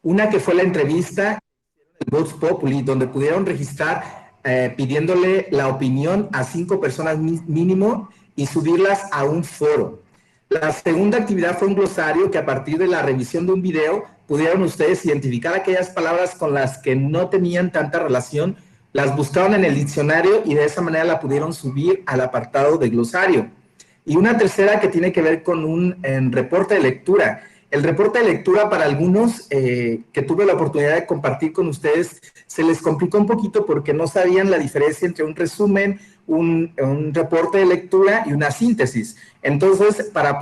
Una que fue la entrevista, el Vox Populi, donde pudieron registrar pidiéndole la opinión a 5 personas mínimo y subirlas a un foro. La segunda actividad fue un glosario que a partir de la revisión de un video pudieron ustedes identificar aquellas palabras con las que no tenían tanta relación, las buscaron en el diccionario y de esa manera la pudieron subir al apartado de glosario. Y una tercera que tiene que ver con un reporte de lectura. El reporte de lectura para algunos que tuve la oportunidad de compartir con ustedes, se les complicó un poquito porque no sabían la diferencia entre un resumen, un reporte de lectura y una síntesis. Entonces, para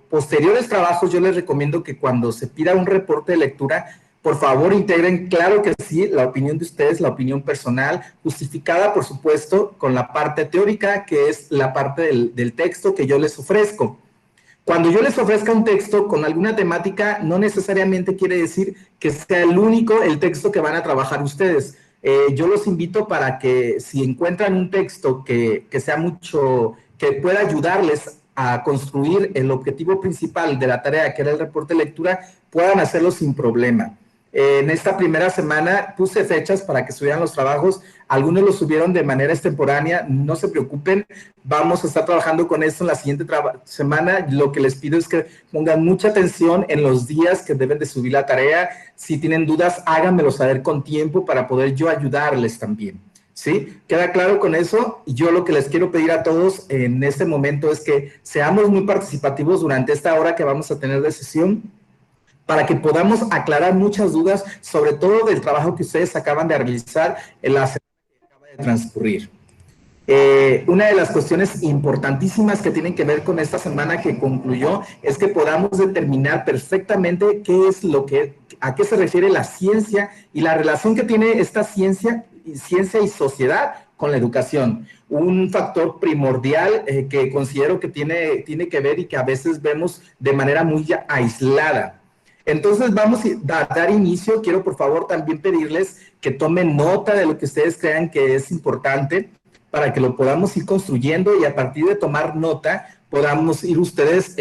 posteriores trabajos, yo les recomiendo que cuando se pida un reporte de lectura, por favor, integren, claro que sí, la opinión de ustedes, la opinión personal, justificada, por supuesto, con la parte teórica, que es la parte del texto que yo les ofrezco. Cuando yo les ofrezca un texto con alguna temática, no necesariamente quiere decir que sea el texto que van a trabajar ustedes. Yo los invito para que si encuentran un texto que sea que pueda ayudarles a construir el objetivo principal de la tarea, que era el reporte de lectura, puedan hacerlo sin problema. En esta primera semana puse fechas para que subieran los trabajos, algunos los subieron de manera extemporánea, no se preocupen, vamos a estar trabajando con esto en la siguiente semana. Lo que les pido es que pongan mucha atención en los días que deben de subir la tarea. Si tienen dudas, háganmelo saber con tiempo para poder yo ayudarles también, ¿sí? ¿Queda claro con eso? Y yo lo que les quiero pedir a todos en este momento es que seamos muy participativos durante esta hora que vamos a tener de sesión, para que podamos aclarar muchas dudas, sobre todo del trabajo que ustedes acaban de realizar en la semana que acaba de transcurrir. Una de las cuestiones importantísimas que tienen que ver con esta semana que concluyó es que podamos determinar perfectamente a qué se refiere la ciencia y la relación que tiene esta ciencia y sociedad con la educación. Un factor primordial que considero que tiene que ver y que a veces vemos de manera muy aislada. Entonces vamos a dar inicio. Quiero por favor también pedirles que tomen nota de lo que ustedes crean que es importante para que lo podamos ir construyendo y a partir de tomar nota podamos ir ustedes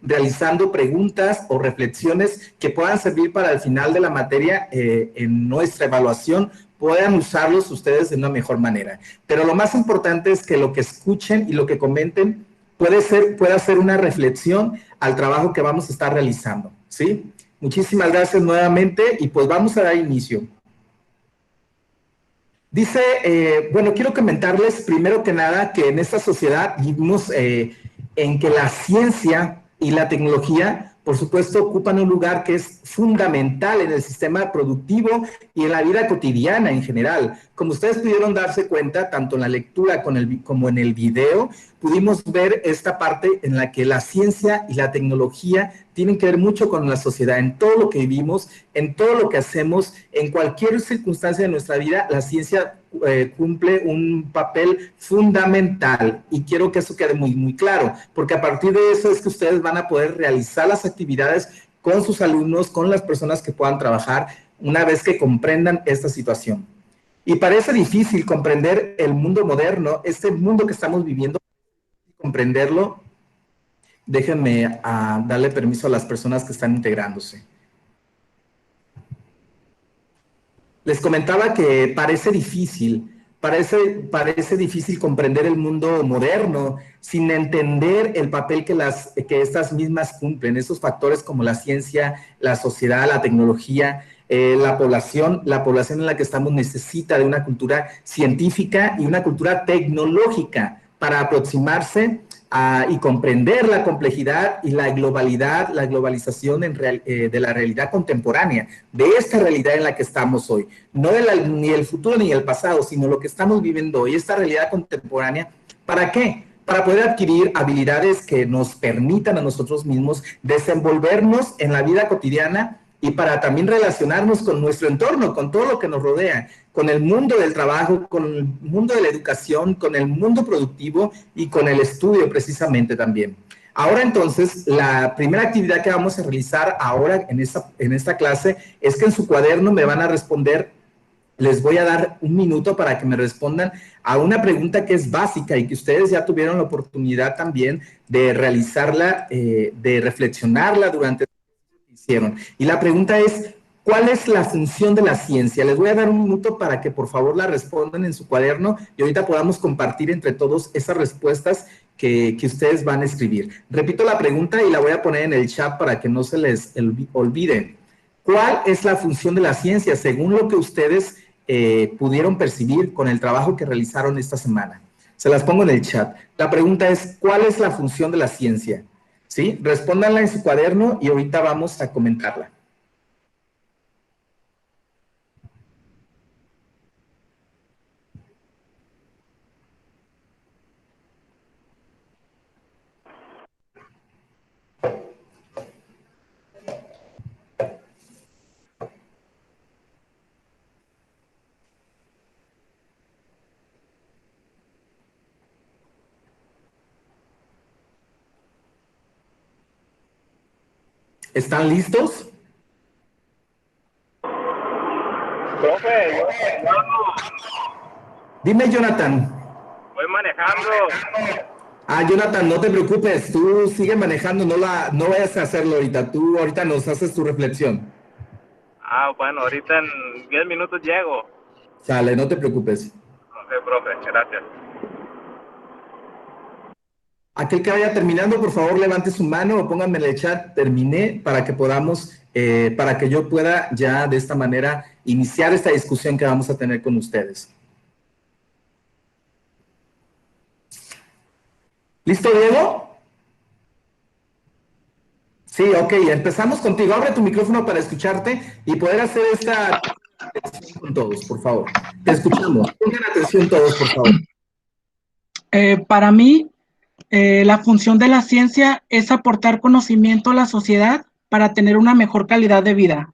realizando preguntas o reflexiones que puedan servir para el final de la materia en nuestra evaluación, puedan usarlos ustedes de una mejor manera. Pero lo más importante es que lo que escuchen y lo que comenten pueda ser una reflexión al trabajo que vamos a estar realizando, ¿sí? Muchísimas gracias nuevamente y pues vamos a dar inicio. Dice, bueno, quiero comentarles primero que nada que en esta sociedad vivimos en que la ciencia y la tecnología, por supuesto, ocupan un lugar que es fundamental en el sistema productivo y en la vida cotidiana en general. Como ustedes pudieron darse cuenta, tanto en la lectura como en el video, pudimos ver esta parte en la que la ciencia y la tecnología tienen que ver mucho con la sociedad, en todo lo que vivimos, en todo lo que hacemos, en cualquier circunstancia de nuestra vida, la ciencia cumple un papel fundamental y quiero que eso quede muy, muy claro, porque a partir de eso es que ustedes van a poder realizar las actividades con sus alumnos, con las personas que puedan trabajar una vez que comprendan esta situación. Y parece difícil comprender el mundo moderno, este mundo que estamos viviendo, comprenderlo. Déjenme darle permiso a las personas que están integrándose. Les comentaba que parece difícil comprender el mundo moderno sin entender el papel que estas mismas cumplen, esos factores como la ciencia, la sociedad, la tecnología, la población en la que estamos necesita de una cultura científica y una cultura tecnológica para aproximarse y comprender la complejidad y la globalización de la realidad contemporánea, de esta realidad en la que estamos hoy. No ni el futuro ni el pasado, sino lo que estamos viviendo hoy, esta realidad contemporánea. ¿Para qué? Para poder adquirir habilidades que nos permitan a nosotros mismos desenvolvernos en la vida cotidiana y para también relacionarnos con nuestro entorno, con todo lo que nos rodea, con el mundo del trabajo, con el mundo de la educación, con el mundo productivo y con el estudio precisamente también. Ahora entonces, la primera actividad que vamos a realizar ahora en esta clase es que en su cuaderno me van a responder, les voy a dar un minuto para que me respondan a una pregunta que es básica y que ustedes ya tuvieron la oportunidad también de realizarla, de reflexionarla durante hicieron. Y la pregunta es, ¿Cuál es la función de la ciencia? Les voy a dar un minuto para que por favor la respondan en su cuaderno y ahorita podamos compartir entre todos esas respuestas que ustedes van a escribir. Repito la pregunta y la voy a poner en el chat para que no se les olvide. ¿Cuál es la función de la ciencia según lo que ustedes pudieron percibir con el trabajo que realizaron esta semana? Se las pongo en el chat. La pregunta es, ¿cuál es la función de la ciencia? ¿Sí? Respóndanla en su cuaderno y ahorita vamos a comentarla. ¿Están listos? Profe, yo Dime, Jonathan. voy manejando. Jonathan, no te preocupes, tú sigue manejando, no vayas a hacerlo ahorita, tú ahorita nos haces tu reflexión. Bueno, ahorita en 10 minutos llego. Sale, no te preocupes. Ok, profe, gracias. Aquel que vaya terminando, por favor, levante su mano o pónganme en el chat, terminé, para que podamos, para que yo pueda ya de esta manera iniciar esta discusión que vamos a tener con ustedes. ¿Listo, Diego? Sí, ok, empezamos contigo. Abre tu micrófono para escucharte y poder hacer esta reflexión con todos, por favor. Te escuchamos. Pongan atención todos, por favor. Para mí, la función de la ciencia es aportar conocimiento a la sociedad para tener una mejor calidad de vida.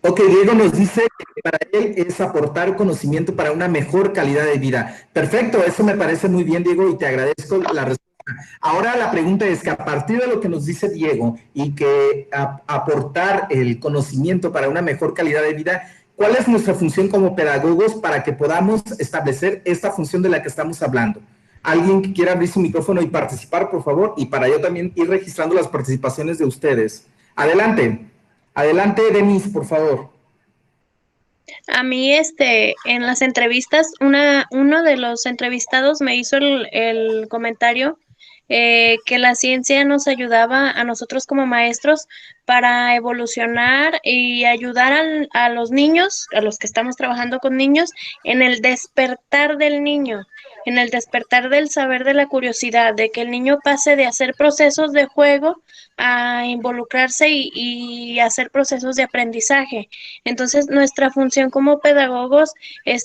Ok, Diego nos dice que para él es aportar conocimiento para una mejor calidad de vida. Perfecto, eso me parece muy bien, Diego, y te agradezco la respuesta. Ahora la pregunta es que a partir de lo que nos dice Diego y que aportar el conocimiento para una mejor calidad de vida, ¿cuál es nuestra función como pedagogos para que podamos establecer esta función de la que estamos hablando? ¿Alguien que quiera abrir su micrófono y participar, por favor? Y para yo también ir registrando las participaciones de ustedes. Adelante. Adelante, Denise, por favor. A mí, en las entrevistas, uno de los entrevistados me hizo el comentario que la ciencia nos ayudaba a nosotros como maestros para evolucionar y ayudar a los niños, a los que estamos trabajando con niños, en el despertar del niño, en el despertar del saber, de la curiosidad, de que el niño pase de hacer procesos de juego a involucrarse y hacer procesos de aprendizaje. Entonces, nuestra función como pedagogos,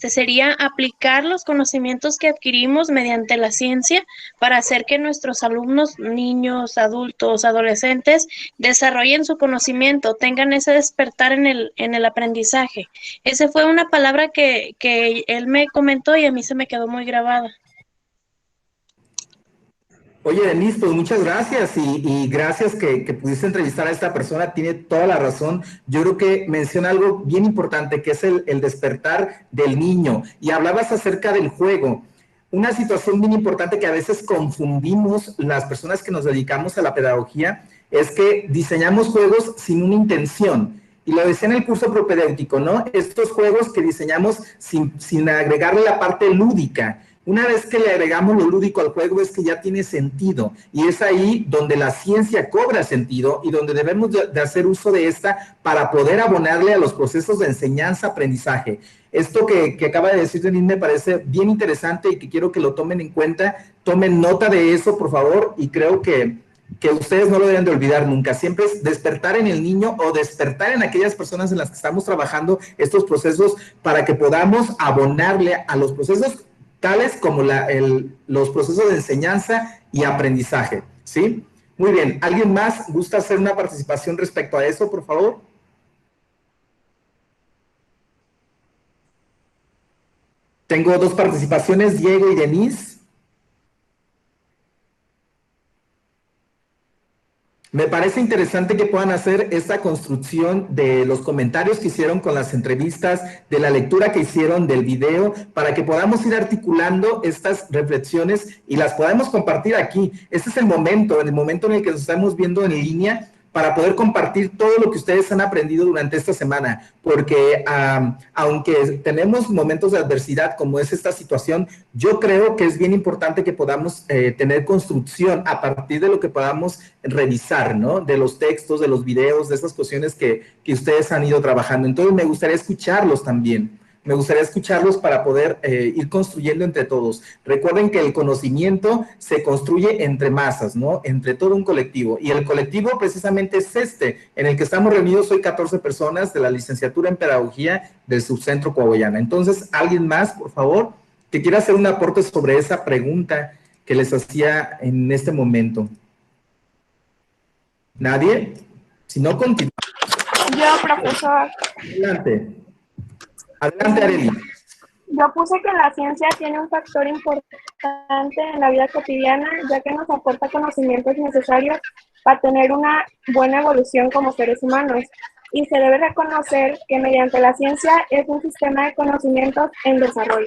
sería aplicar los conocimientos que adquirimos mediante la ciencia para hacer que nuestros alumnos, niños, adultos, adolescentes, desarrollen su conocimiento, tengan ese despertar en el aprendizaje. Esa fue una palabra que él me comentó y a mí se me quedó muy grabada. Oye, Denise, pues muchas gracias y gracias que pudiste entrevistar a esta persona, tiene toda la razón. Yo creo que menciona algo bien importante, que es el despertar del niño. Y hablabas acerca del juego. Una situación bien importante que a veces confundimos las personas que nos dedicamos a la pedagogía es que diseñamos juegos sin una intención. Y lo decía en el curso propedéutico, ¿no? Estos juegos que diseñamos sin agregarle la parte lúdica. Una vez que le agregamos lo lúdico al juego es que ya tiene sentido y es ahí donde la ciencia cobra sentido y donde debemos de hacer uso de esta para poder abonarle a los procesos de enseñanza-aprendizaje. Esto que acaba de decir Denise me parece bien interesante y que quiero que lo tomen en cuenta, tomen nota de eso por favor y creo que ustedes no lo deben de olvidar nunca, siempre es despertar en el niño o despertar en aquellas personas en las que estamos trabajando estos procesos para que podamos abonarle a los procesos tales como los procesos de enseñanza y aprendizaje, ¿sí? Muy bien, ¿alguien más gusta hacer una participación respecto a eso, por favor? Tengo dos participaciones, Diego y Denise. Me parece interesante que puedan hacer esta construcción de los comentarios que hicieron con las entrevistas, de la lectura que hicieron del video, para que podamos ir articulando estas reflexiones y las podamos compartir aquí. Este es el momento en el que nos estamos viendo en línea, para poder compartir todo lo que ustedes han aprendido durante esta semana, porque aunque tenemos momentos de adversidad como es esta situación, yo creo que es bien importante que podamos tener construcción a partir de lo que podamos revisar, ¿no? De los textos, de los videos, de esas cuestiones que ustedes han ido trabajando. Entonces me gustaría escucharlos también. Me gustaría escucharlos para poder ir construyendo entre todos. Recuerden que el conocimiento se construye entre masas, ¿no? Entre todo un colectivo. Y el colectivo precisamente es en el que estamos reunidos hoy 14 personas de la licenciatura en Pedagogía del Subcentro Coahuila. Entonces, ¿alguien más, por favor, que quiera hacer un aporte sobre esa pregunta que les hacía en este momento? ¿Nadie? Si no, continúa. Yo, profesor. Adelante. Adelante, Arely. Yo puse que la ciencia tiene un factor importante en la vida cotidiana, ya que nos aporta conocimientos necesarios para tener una buena evolución como seres humanos. Y se debe reconocer que mediante la ciencia es un sistema de conocimientos en desarrollo.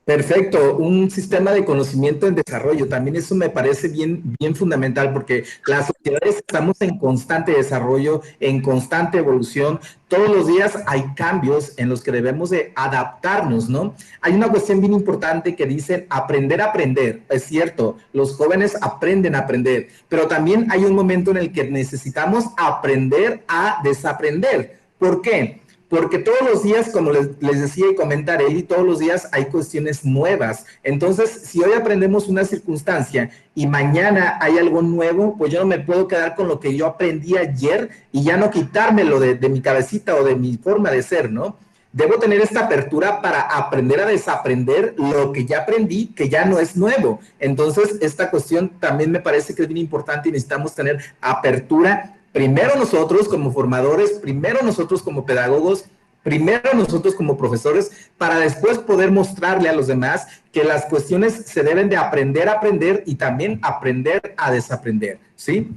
Perfecto, un sistema de conocimiento en desarrollo. También eso me parece bien fundamental, porque las sociedades estamos en constante desarrollo, en constante evolución. Todos los días hay cambios en los que debemos de adaptarnos, ¿no? Hay una cuestión bien importante que dice aprender a aprender. Es cierto, los jóvenes aprenden a aprender, pero también hay un momento en el que necesitamos aprender a desaprender. ¿Por qué? Porque todos los días, como les decía y comenta Arely, todos los días hay cuestiones nuevas. Entonces, si hoy aprendemos una circunstancia y mañana hay algo nuevo, pues yo no me puedo quedar con lo que yo aprendí ayer y ya no quitármelo de mi cabecita o de mi forma de ser, ¿no? Debo tener esta apertura para aprender a desaprender lo que ya aprendí, que ya no es nuevo. Entonces, esta cuestión también me parece que es bien importante y necesitamos tener apertura. Primero nosotros como formadores, primero nosotros como pedagogos, primero nosotros como profesores, para después poder mostrarle a los demás que las cuestiones se deben de aprender a aprender y también aprender a desaprender, ¿sí?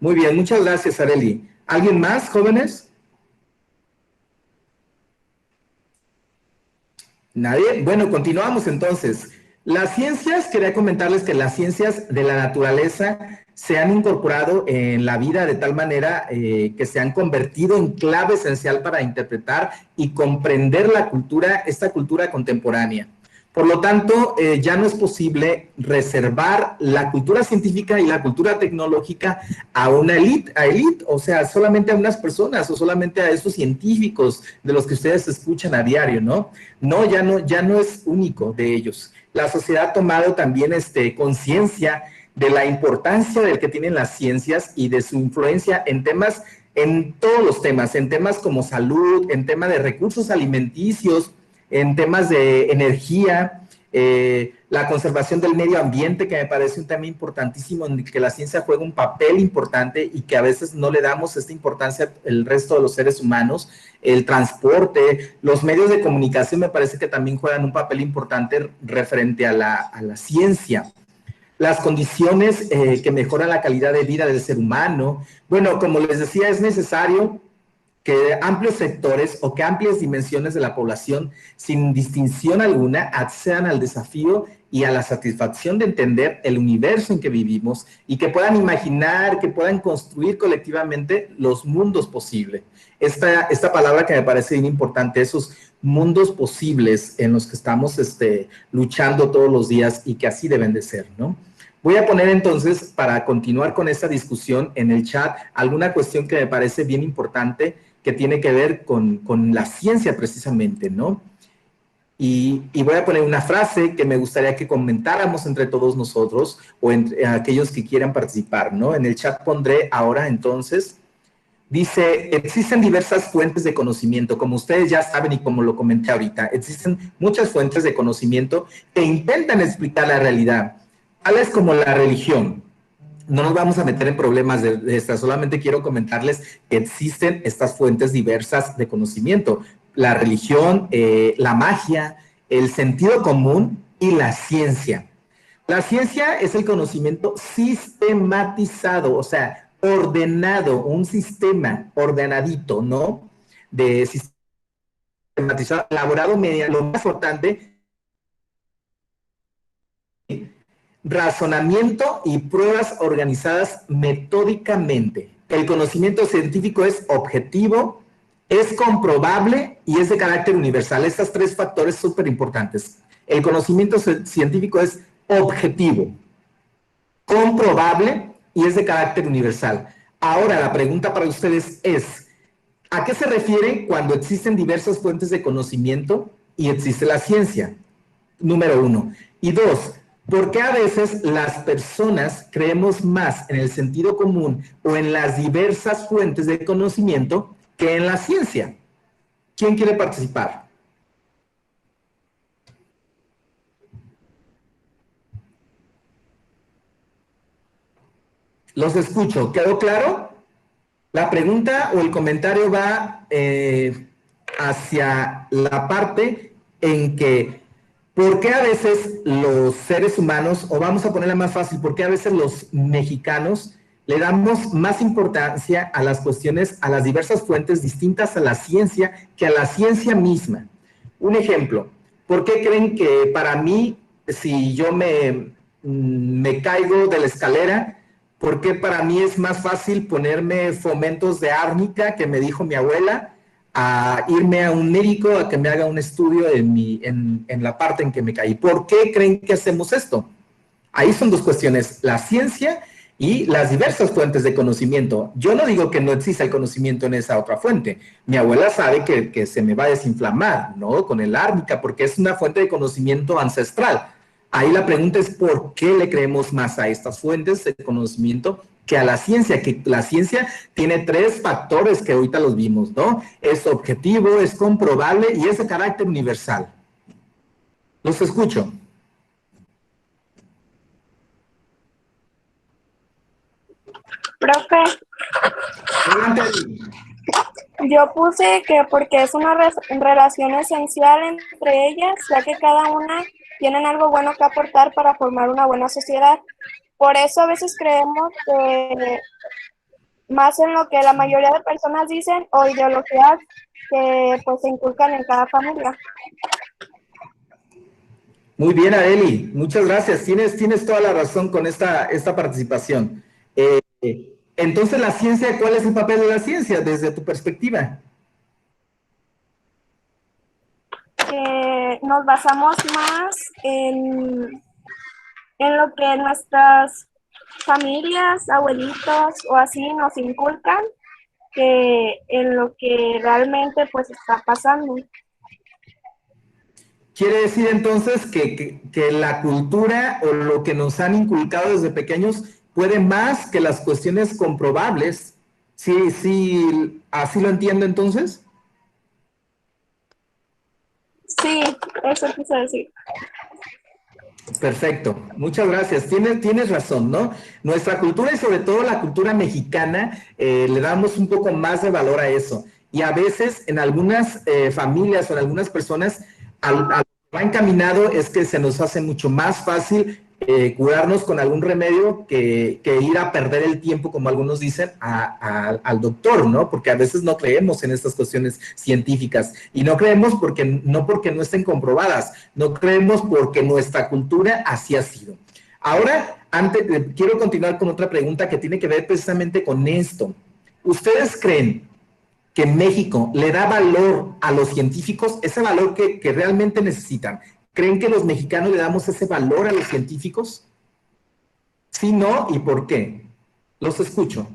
Muy bien, muchas gracias, Arely. ¿Alguien más, jóvenes? ¿Nadie? Bueno, continuamos entonces. Las ciencias, quería comentarles que las ciencias de la naturaleza se han incorporado en la vida de tal manera que se han convertido en clave esencial para interpretar y comprender la cultura, esta cultura contemporánea. Por lo tanto, ya no es posible reservar la cultura científica y la cultura tecnológica a una élite, o sea, solamente a unas personas o solamente a esos científicos de los que ustedes escuchan a diario, ¿no? No, ya no es único de ellos. La sociedad ha tomado también conciencia de la importancia del que tienen las ciencias y de su influencia en temas, en todos los temas, en temas como salud, en temas de recursos alimenticios, en temas de energía, la conservación del medio ambiente, que me parece un tema importantísimo en el que la ciencia juega un papel importante y que a veces no le damos esta importancia el resto de los seres humanos, el transporte, los medios de comunicación me parece que también juegan un papel importante referente a la ciencia. Las condiciones que mejoran la calidad de vida del ser humano. Bueno, como les decía, es necesario que amplios sectores o que amplias dimensiones de la población, sin distinción alguna, accedan al desafío y a la satisfacción de entender el universo en que vivimos y que puedan imaginar, que puedan construir colectivamente los mundos posibles. Esta palabra que me parece bien importante, esos mundos posibles en los que estamos luchando todos los días y que así deben de ser, ¿no? Voy a poner entonces, para continuar con esta discusión en el chat, alguna cuestión que me parece bien importante que tiene que ver con la ciencia precisamente, ¿no? Y voy a poner una frase que me gustaría que comentáramos entre todos nosotros o entre aquellos que quieran participar, ¿no? En el chat pondré ahora entonces, dice, existen diversas fuentes de conocimiento, como ustedes ya saben y como lo comenté ahorita, existen muchas fuentes de conocimiento que intentan explicar la realidad, tales como la religión. No nos vamos a meter en problemas de estas, solamente quiero comentarles que existen estas fuentes diversas de conocimiento. La religión, la magia, el sentido común y la ciencia. La ciencia es el conocimiento sistematizado, o sea, ordenado, un sistema ordenadito, ¿no? De sistematizado, elaborado mediante lo más importante, razonamiento y pruebas organizadas metódicamente. El conocimiento científico es objetivo, es comprobable y es de carácter universal. Estos tres factores súper importantes. El conocimiento científico es objetivo, comprobable y es de carácter universal. Ahora, la pregunta para ustedes es, ¿a qué se refiere cuando existen diversas fuentes de conocimiento y existe la ciencia? Número uno. Y dos, ¿por qué a veces las personas creemos más en el sentido común o en las diversas fuentes de conocimiento que en la ciencia? ¿Quién quiere participar? Los escucho. ¿Quedó claro? La pregunta o el comentario va hacia la parte en que ¿por qué a veces los seres humanos, o vamos a ponerla más fácil, por qué a veces los mexicanos le damos más importancia a las cuestiones, a las diversas fuentes distintas a la ciencia que a la ciencia misma? Un ejemplo, ¿por qué creen que para mí, si yo me caigo de la escalera, por qué para mí es más fácil ponerme fomentos de árnica, que me dijo mi abuela, a irme a un médico a que me haga un estudio en la parte en que me caí? ¿Por qué creen que hacemos esto? Ahí son dos cuestiones, la ciencia y las diversas fuentes de conocimiento. Yo no digo que no exista el conocimiento en esa otra fuente. Mi abuela sabe que se me va a desinflamar, ¿no? Con el árnica, porque es una fuente de conocimiento ancestral. Ahí la pregunta es ¿por qué le creemos más a estas fuentes de conocimiento que a la ciencia? Que la ciencia tiene tres factores que ahorita los vimos, ¿no? Es objetivo, es comprobable y es de carácter universal. Los escucho. Profe, Adelante. yo puse que porque es una relación esencial entre ellas, ya que cada una tienen algo bueno que aportar para formar una buena sociedad. Por eso a veces creemos que más en lo que la mayoría de personas dicen o ideologías que pues se inculcan en cada familia. Muy bien, Areli, muchas gracias. Tienes toda la razón con esta participación. Entonces, la ciencia, ¿cuál es el papel de la ciencia desde tu perspectiva? Nos basamos más en lo que nuestras familias, abuelitos o así nos inculcan, que en lo que realmente pues está pasando. Quiere decir entonces que la cultura o lo que nos han inculcado desde pequeños puede más que las cuestiones comprobables. Sí, sí, así lo entiendo entonces. Sí, eso quise decir. Perfecto, muchas gracias. Tienes razón, ¿no? Nuestra cultura y sobre todo la cultura mexicana le damos un poco más de valor a eso. Y a veces en algunas familias o en algunas personas a lo que va encaminado es que se nos hace mucho más fácil curarnos con algún remedio que ir a perder el tiempo, como algunos dicen, al doctor, ¿no? Porque a veces no creemos en estas cuestiones científicas y no creemos porque no estén comprobadas, no creemos porque nuestra cultura así ha sido. Ahora, quiero continuar con otra pregunta que tiene que ver precisamente con esto. ¿Ustedes creen que México le da valor a los científicos, ese valor que realmente necesitan? ¿Creen que los mexicanos le damos ese valor a los científicos? Sí, no, ¿y por qué? Los escucho.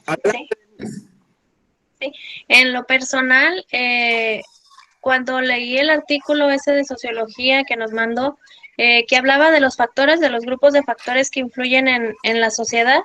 Sí. Sí. En lo personal, cuando leí el artículo ese de sociología que nos mandó, que hablaba de los factores, de los grupos de factores que influyen en la sociedad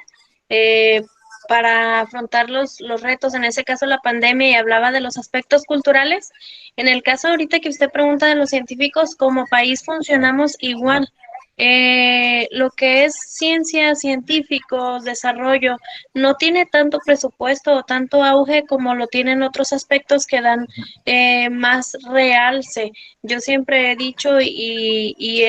eh, para afrontar los retos, en ese caso la pandemia, y hablaba de los aspectos culturales. En el caso ahorita que usted pregunta de los científicos, como país funcionamos igual. lo que es ciencia, científicos, desarrollo, no tiene tanto presupuesto o tanto auge como lo tienen otros aspectos que dan más realce. Yo siempre he dicho y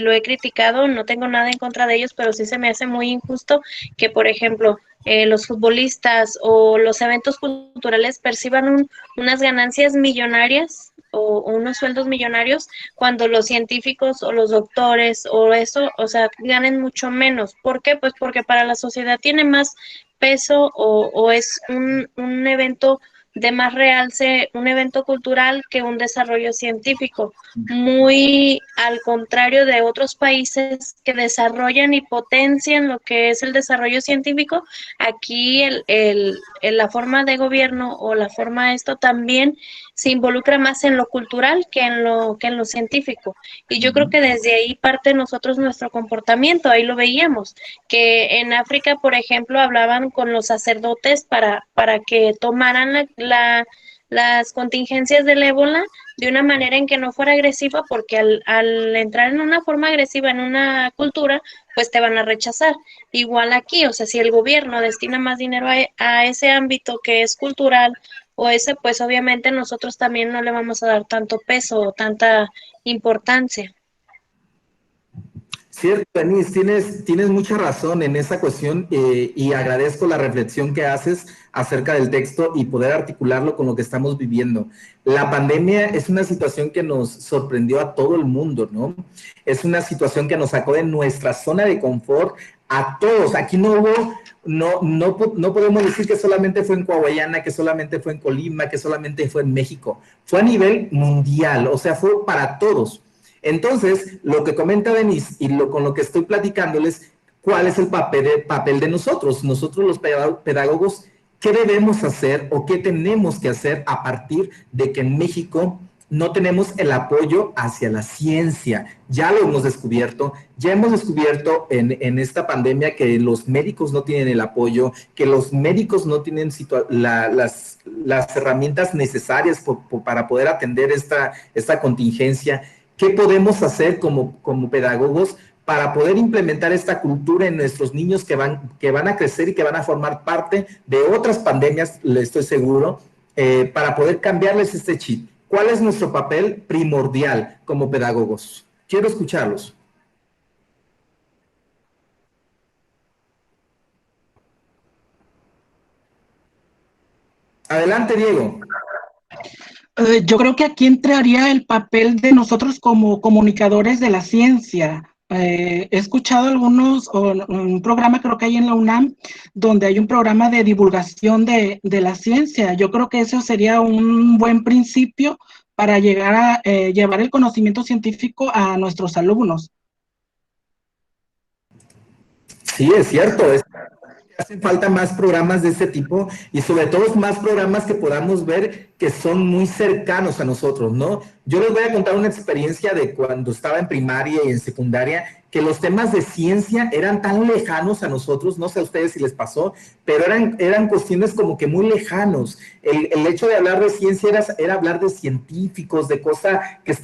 lo he criticado, no tengo nada en contra de ellos, pero sí se me hace muy injusto que, por ejemplo, los futbolistas o los eventos culturales perciban unas ganancias millonarias o unos sueldos millonarios cuando los científicos o los doctores o eso, o sea, ganen mucho menos. ¿Por qué? Pues porque para la sociedad tiene más peso o es un evento de más realce, un evento cultural que un desarrollo científico, muy al contrario de otros países que desarrollan y potencian lo que es el desarrollo científico. Aquí la forma de gobierno o la forma de esto también se involucra más en lo cultural que en lo científico. Y yo creo que desde ahí parte nosotros nuestro comportamiento, ahí lo veíamos, que en África, por ejemplo, hablaban con los sacerdotes para que tomaran las contingencias del ébola de una manera en que no fuera agresiva, porque al entrar en una forma agresiva en una cultura, pues te van a rechazar. Igual aquí, o sea, si el gobierno destina más dinero a ese ámbito que es cultural o ese, pues obviamente nosotros también no le vamos a dar tanto peso o tanta importancia. Cierto, Denise, tienes mucha razón en esa cuestión y agradezco la reflexión que haces acerca del texto y poder articularlo con lo que estamos viviendo. La pandemia es una situación que nos sorprendió a todo el mundo, ¿no? Es una situación que nos sacó de nuestra zona de confort a todos. Aquí no hubo, no podemos decir que solamente fue en Coahuayana, que solamente fue en Colima, que solamente fue en México. Fue a nivel mundial, o sea, fue para todos. Entonces, lo que comenta Denise y con lo que estoy platicándoles, ¿cuál es el papel de nosotros? Nosotros los pedagogos, ¿qué debemos hacer o qué tenemos que hacer a partir de que en México no tenemos el apoyo hacia la ciencia? Ya lo hemos descubierto, ya hemos descubierto en esta pandemia que los médicos no tienen el apoyo, que los médicos no tienen las herramientas necesarias para poder atender esta contingencia. ¿Qué podemos hacer como pedagogos para poder implementar esta cultura en nuestros niños que van a crecer y que van a formar parte de otras pandemias, le estoy seguro, para poder cambiarles este chip? ¿Cuál es nuestro papel primordial como pedagogos? Quiero escucharlos. Adelante, Diego. Yo creo que aquí entraría el papel de nosotros como comunicadores de la ciencia. He escuchado un programa creo que hay en la UNAM, donde hay un programa de divulgación de la ciencia. Yo creo que eso sería un buen principio para llegar a llevar el conocimiento científico a nuestros alumnos. Sí, es cierto. Hacen falta más programas de este tipo y sobre todo más programas que podamos ver que son muy cercanos a nosotros, ¿no? Yo les voy a contar una experiencia de cuando estaba en primaria y en secundaria, que los temas de ciencia eran tan lejanos a nosotros, no sé a ustedes si les pasó, pero eran cuestiones como que muy lejanos. El hecho de hablar de ciencia era hablar de científicos, de cosas que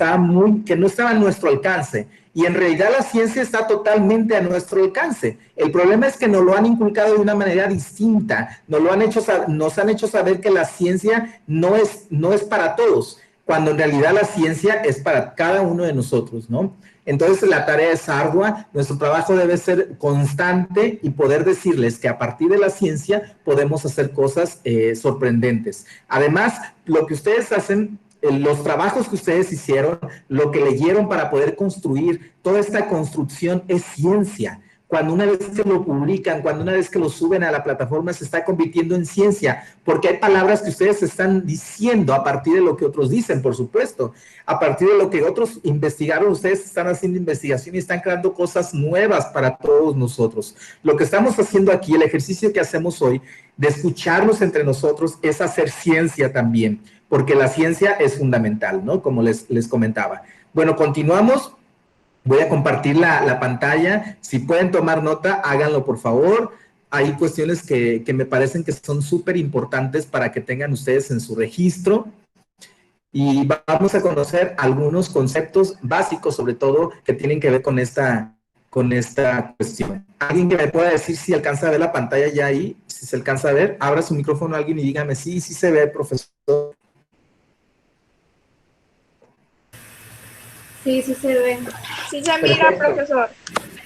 no estaban a nuestro alcance. Y en realidad la ciencia está totalmente a nuestro alcance. El problema es que nos lo han inculcado de una manera distinta, nos han hecho saber que la ciencia no es para todos, cuando en realidad la ciencia es para cada uno de nosotros, ¿no? Entonces la tarea es ardua, nuestro trabajo debe ser constante y poder decirles que a partir de la ciencia podemos hacer cosas sorprendentes. Además, lo que ustedes hacen, los trabajos que ustedes hicieron, lo que leyeron para poder construir, toda esta construcción es ciencia. Cuando una vez que lo publican, cuando una vez que lo suben a la plataforma, se está convirtiendo en ciencia, porque hay palabras que ustedes están diciendo a partir de lo que otros dicen, por supuesto. A partir de lo que otros investigaron, ustedes están haciendo investigación y están creando cosas nuevas para todos nosotros. Lo que estamos haciendo aquí, el ejercicio que hacemos hoy, de escucharnos entre nosotros, es hacer ciencia también, porque la ciencia es fundamental, ¿no? Como les comentaba. Bueno, continuamos. Voy a compartir la pantalla. Si pueden tomar nota, háganlo, por favor. Hay cuestiones que me parecen que son súper importantes para que tengan ustedes en su registro. y vamos a conocer algunos conceptos básicos, sobre todo, que tienen que ver con esta cuestión. ¿Alguien que me pueda decir si alcanza a ver la pantalla ya ahí? Si se alcanza a ver, abra su micrófono alguien y dígame, sí, sí se ve, profesor. Sí, sí se ve. Sí se mira, Perfecto. profesor.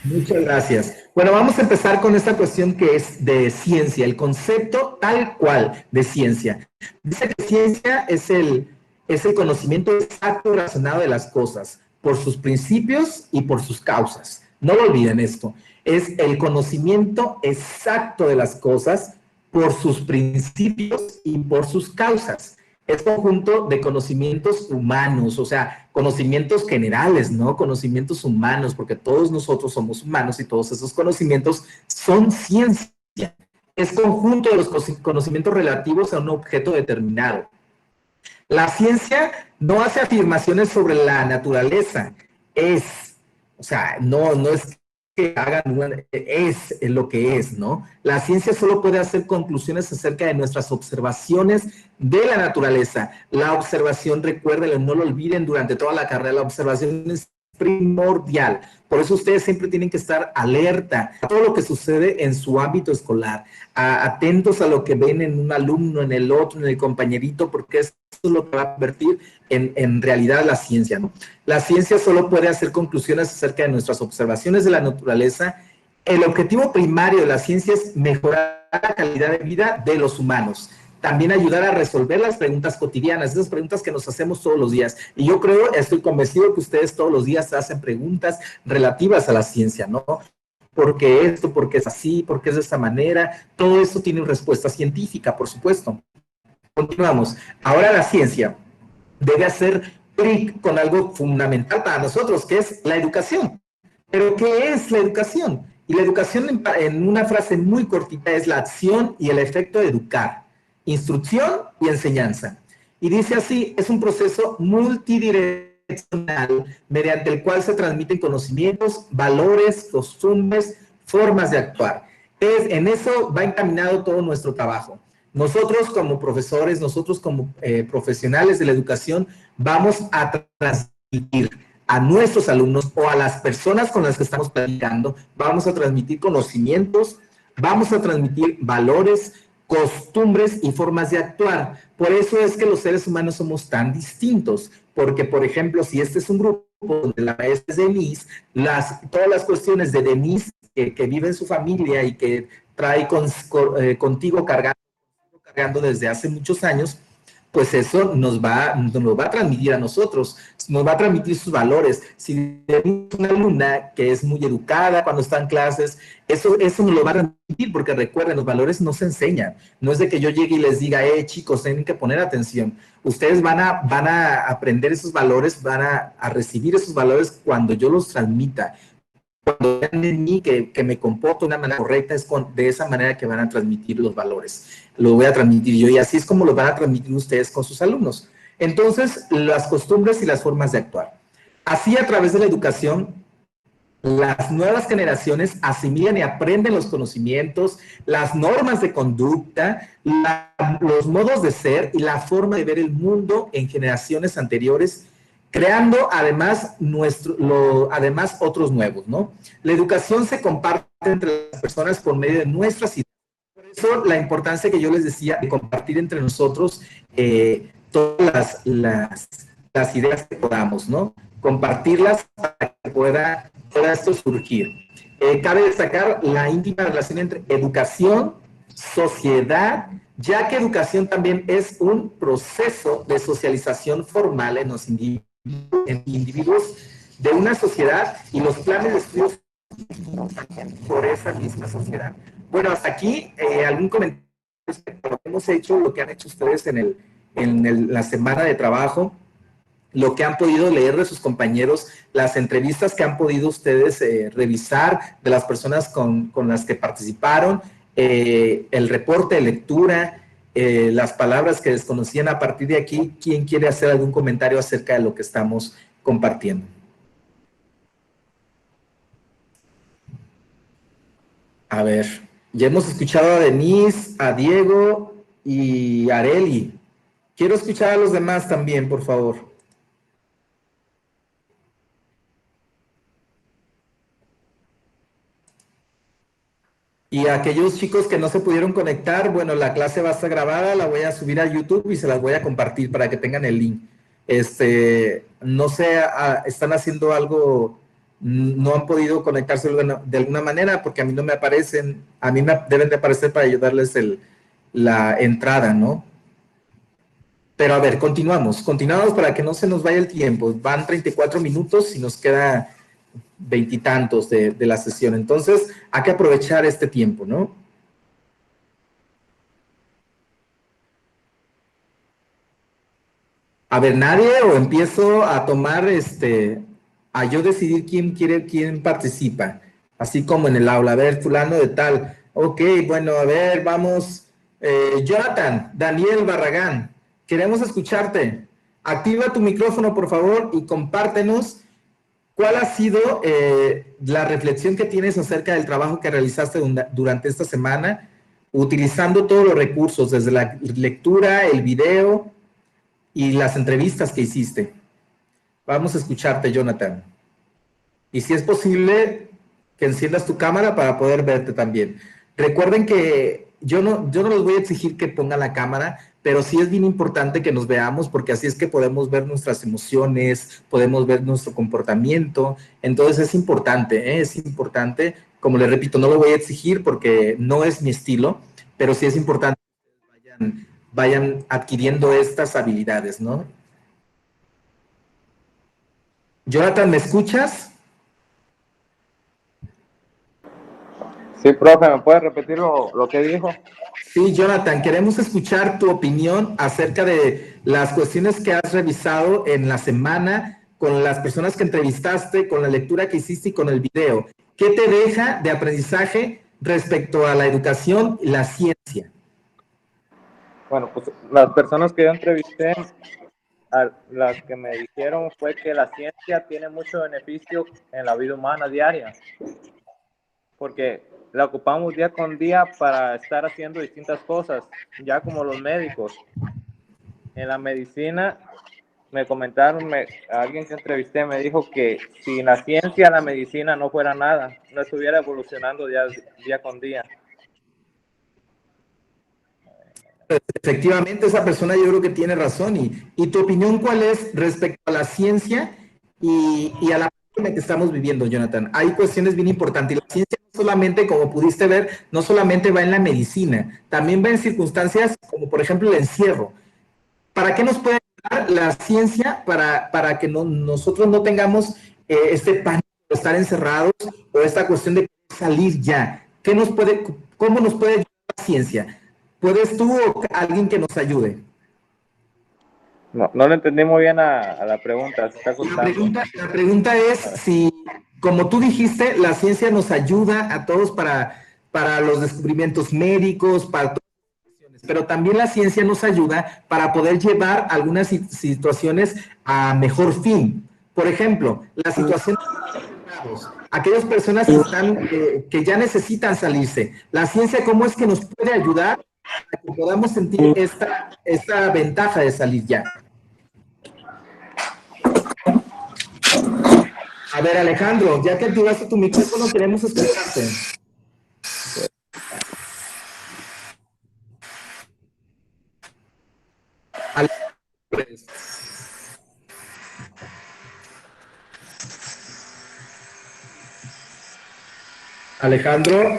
Muchas gracias. Bueno, vamos a empezar con esta cuestión que es de ciencia, el concepto tal cual de ciencia. Dice que ciencia es el conocimiento exacto y razonado de las cosas, por sus principios y por sus causas. No lo olviden esto. Es el conocimiento exacto de las cosas por sus principios y por sus causas. Es conjunto de conocimientos humanos, o sea, conocimientos generales, ¿no? Conocimientos humanos, porque todos nosotros somos humanos y todos esos conocimientos son ciencia. Es conjunto de los conocimientos relativos a un objeto determinado. La ciencia no hace afirmaciones sobre la naturaleza, o sea, no es que hagan, es lo que es, ¿no? La ciencia solo puede hacer conclusiones acerca de nuestras observaciones de la naturaleza. La observación, recuérdenlo, no lo olviden durante toda la carrera, la observación es primordial. Por eso ustedes siempre tienen que estar alerta a todo lo que sucede en su ámbito escolar, atentos a lo que ven en un alumno, en el otro, en el compañerito, porque eso es lo que va a convertir en realidad la ciencia, ¿no? La ciencia solo puede hacer conclusiones acerca de nuestras observaciones de la naturaleza. El objetivo primario de la ciencia es mejorar la calidad de vida de los humanos. También ayudar a resolver las preguntas cotidianas, esas preguntas que nos hacemos todos los días. Y yo estoy convencido que ustedes todos los días hacen preguntas relativas a la ciencia, ¿no? ¿Por qué esto? ¿Por qué es así? ¿Por qué es de esta manera? Todo eso tiene respuesta científica, por supuesto. Continuamos. Ahora la ciencia debe hacer clic con algo fundamental para nosotros, que es la educación. ¿Pero qué es la educación? Y la educación, en una frase muy cortita, es la acción y el efecto de educar, instrucción y enseñanza. Y dice así, es un proceso multidireccional mediante el cual se transmiten conocimientos, valores, costumbres, formas de actuar. En eso va encaminado todo nuestro trabajo. Nosotros como profesores, nosotros como profesionales de la educación, vamos a transmitir a nuestros alumnos o a las personas con las que estamos platicando, vamos a transmitir conocimientos, vamos a transmitir valores, costumbres y formas de actuar. Por eso es que los seres humanos somos tan distintos, porque, por ejemplo, si este es un grupo donde la maestra es Denise, todas las cuestiones de Denise que vive en su familia y que trae contigo cargando desde hace muchos años, pues eso nos va a transmitir a nosotros, nos va a transmitir sus valores. Si tenemos una alumna que es muy educada cuando está en clases, eso nos lo va a transmitir, porque recuerden, los valores no se enseñan. No es de que yo llegue y les diga, chicos, tienen que poner atención. Ustedes van a aprender esos valores, van a recibir esos valores cuando yo los transmita. Cuando vean en mí que me comporto de una manera correcta, es de esa manera que van a transmitir los valores. Lo voy a transmitir yo y así es como lo van a transmitir ustedes con sus alumnos. Entonces, las costumbres y las formas de actuar. Así, a través de la educación, las nuevas generaciones asimilan y aprenden los conocimientos, las normas de conducta, los modos de ser y la forma de ver el mundo en generaciones anteriores, creando además otros nuevos, ¿no? La educación se comparte entre las personas por medio de nuestras ideas. Por eso la importancia que yo les decía de compartir entre nosotros todas las ideas que podamos, ¿no? Compartirlas para que pueda esto surgir. Cabe destacar la íntima relación entre educación, sociedad, ya que educación también es un proceso de socialización formal en los individuos de una sociedad y los planes de estudios por esa misma sociedad. Bueno, hasta aquí algún comentario respecto a lo que hemos hecho, lo que han hecho ustedes en la semana de trabajo, lo que han podido leer de sus compañeros, las entrevistas que han podido ustedes revisar de las personas con las que participaron, el reporte de lectura, las palabras que desconocían. A partir de aquí, ¿quién quiere hacer algún comentario acerca de lo que estamos compartiendo? A ver, ya hemos escuchado a Denise, a Diego y a Areli. Quiero escuchar a los demás también, por favor. Y a aquellos chicos que no se pudieron conectar, bueno, la clase va a estar grabada, la voy a subir a YouTube y se las voy a compartir para que tengan el link. No sé, están haciendo algo, no han podido conectarse de alguna manera porque a mí no me aparecen, a mí me deben de aparecer para ayudarles la entrada, ¿no? Pero a ver, continuamos para que no se nos vaya el tiempo. Van 34 minutos y nos queda veintitantos de la sesión. Entonces, hay que aprovechar este tiempo, ¿no? A ver, nadie, o empiezo a tomar, a yo decidir quién participa, así como en el aula. A ver, fulano de tal. Ok, bueno, a ver, vamos. Jonathan, Daniel Barragán, queremos escucharte. Activa tu micrófono, por favor, y compártenos cuál ha sido la reflexión que tienes acerca del trabajo que realizaste durante esta semana, utilizando todos los recursos, desde la lectura, el video y las entrevistas que hiciste. Vamos a escucharte, Jonathan. Y si es posible, que enciendas tu cámara para poder verte también. Recuerden que yo no les voy a exigir que pongan la cámara, pero sí es bien importante que nos veamos, porque así es que podemos ver nuestras emociones, podemos ver nuestro comportamiento. Entonces es importante, ¿eh? Es importante. Como les repito, no lo voy a exigir porque no es mi estilo, pero sí es importante que vayan adquiriendo estas habilidades, ¿no? Jonathan, ¿me escuchas? Sí, profe, ¿me puede repetir lo que dijo? Sí, Jonathan, queremos escuchar tu opinión acerca de las cuestiones que has revisado en la semana, con las personas que entrevistaste, con la lectura que hiciste y con el video. ¿Qué te deja de aprendizaje respecto a la educación y la ciencia? Bueno, pues las personas que yo entrevisté, las que me dijeron fue que la ciencia tiene mucho beneficio en la vida humana diaria, porque la ocupamos día con día para estar haciendo distintas cosas, ya como los médicos. En la medicina, me comentaron, alguien que entrevisté me dijo que sin la ciencia la medicina no fuera nada, no estuviera evolucionando día con día. Efectivamente, esa persona yo creo que tiene razón. ¿Y tu opinión cuál es respecto a la ciencia y a la pandemia que estamos viviendo, Jonathan? Hay cuestiones bien importantes. La ciencia no solamente, como pudiste ver, no solamente va en la medicina, también va en circunstancias como, por ejemplo, el encierro. ¿Para qué nos puede ayudar la ciencia para que nosotros no tengamos este pánico de estar encerrados o esta cuestión de salir ya? ¿Cómo nos puede ayudar la ciencia? ¿Puedes tú o alguien que nos ayude? No le entendí muy bien a la pregunta, se está cortando. La pregunta es si, como tú dijiste, la ciencia nos ayuda a todos para los descubrimientos médicos, para todas las cuestiones, pero también la ciencia nos ayuda para poder llevar algunas situaciones a mejor fin. Por ejemplo, la situación de aquellas personas que ya necesitan salirse. La ciencia, ¿cómo es que nos puede ayudar para que podamos sentir esta ventaja de salir ya? A ver, Alejandro, ya que activaste tu micrófono, queremos escucharte. Alejandro.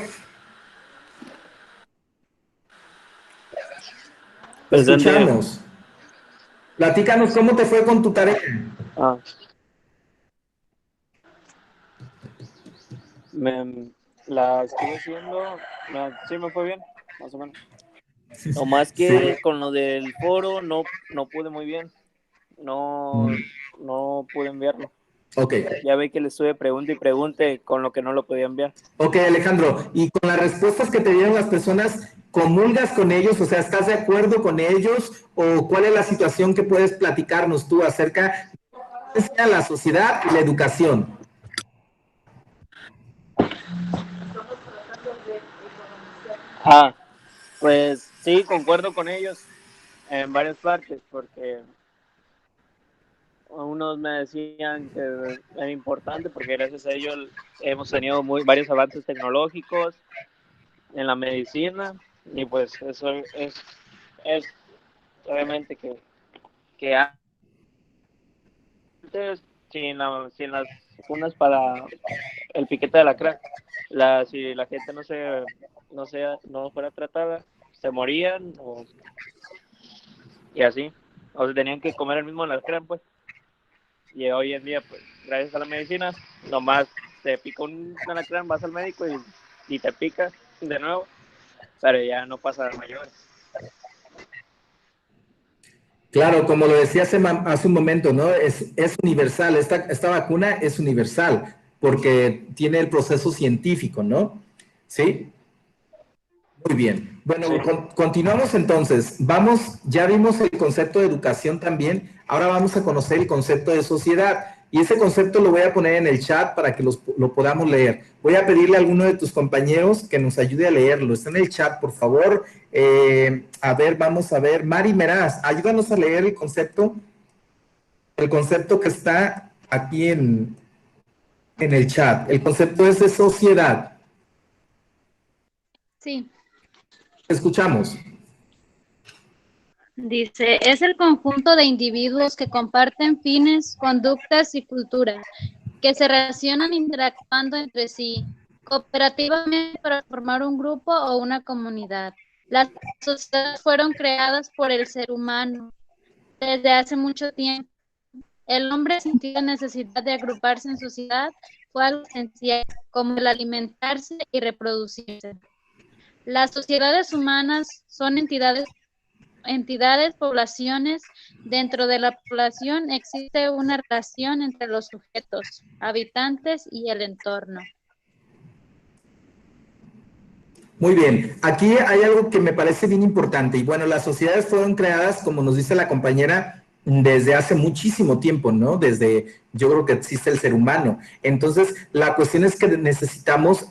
Escuchamos. Platícanos cómo te fue con tu tarea. La estuve haciendo, sí me fue bien, más o menos. No más que con lo del foro no pude muy bien, no pude enviarlo. Ok. Ya ve que le estuve pregunte y pregunte con lo que no lo podía enviar. Ok, Alejandro, y con las respuestas que te dieron las personas, ¿comulgas con ellos? O sea, ¿estás de acuerdo con ellos? ¿O cuál es la situación que puedes platicarnos tú acerca de la sociedad y la educación? Pues sí, concuerdo con ellos. en varias partes, porque unos me decían que era importante porque gracias a ellos hemos tenido varios avances tecnológicos en la medicina, y pues eso es obviamente que antes sin las vacunas para el piquete de alacrán, si la gente no fuera tratada, se morían y así, o se tenían que comer el mismo alacrán, pues. Y hoy en día, pues, gracias a la medicina, nomás te pica un alacrán, vas al médico y te pica de nuevo, pero ya no pasa de mayores. Claro, como lo decía hace un momento, ¿no? Es universal, esta vacuna es universal porque tiene el proceso científico, ¿no? ¿Sí? Muy bien. Bueno, Sí. Continuamos entonces. Ya vimos el concepto de educación también, ahora vamos a conocer el concepto de sociedad. Y ese concepto lo voy a poner en el chat para que lo podamos leer. Voy a pedirle a alguno de tus compañeros que nos ayude a leerlo. Está en el chat, por favor. A ver, vamos a ver. Mari Meraz, ayúdanos a leer el concepto que está aquí en el chat. El concepto es de sociedad. Sí. Escuchamos. Dice, es el conjunto de individuos que comparten fines, conductas y cultura, que se relacionan interactuando entre sí, cooperativamente para formar un grupo o una comunidad. Las sociedades fueron creadas por el ser humano desde hace mucho tiempo. El hombre sintió la necesidad de agruparse en sociedad, fue algo esencial, como el alimentarse y reproducirse. Las sociedades humanas son entidades, poblaciones. Dentro de la población existe una relación entre los sujetos, habitantes y el entorno. Muy bien, aquí hay algo que me parece bien importante. Y bueno, las sociedades fueron creadas, como nos dice la compañera, desde hace muchísimo tiempo, ¿no? Yo creo que existe el ser humano. Entonces, la cuestión es que necesitamos,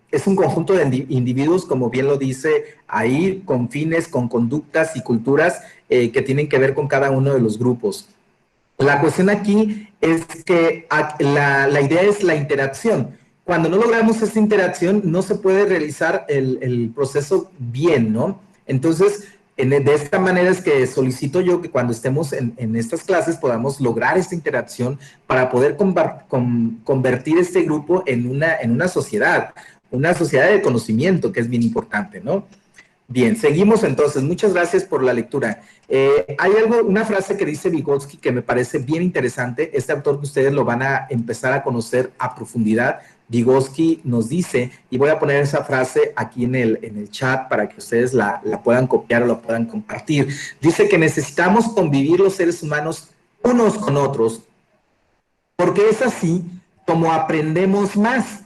es un conjunto de individuos, como bien lo dice ahí, con fines, con conductas y culturas que tienen que ver con cada uno de los grupos. La cuestión aquí es que la idea es la interacción. Cuando no logramos esta interacción, no se puede realizar el proceso bien, ¿no? Entonces, de esta manera es que solicito yo que cuando estemos en estas clases podamos lograr esta interacción para poder convertir este grupo en una sociedad de conocimiento, que es bien importante, ¿no? Bien, seguimos entonces. Muchas gracias por la lectura. Hay una frase que dice Vygotsky que me parece bien interesante. Este autor que ustedes lo van a empezar a conocer a profundidad. Vygotsky nos dice, y voy a poner esa frase aquí en el chat para que ustedes la puedan copiar o la puedan compartir. Dice que necesitamos convivir los seres humanos unos con otros, porque es así como aprendemos más,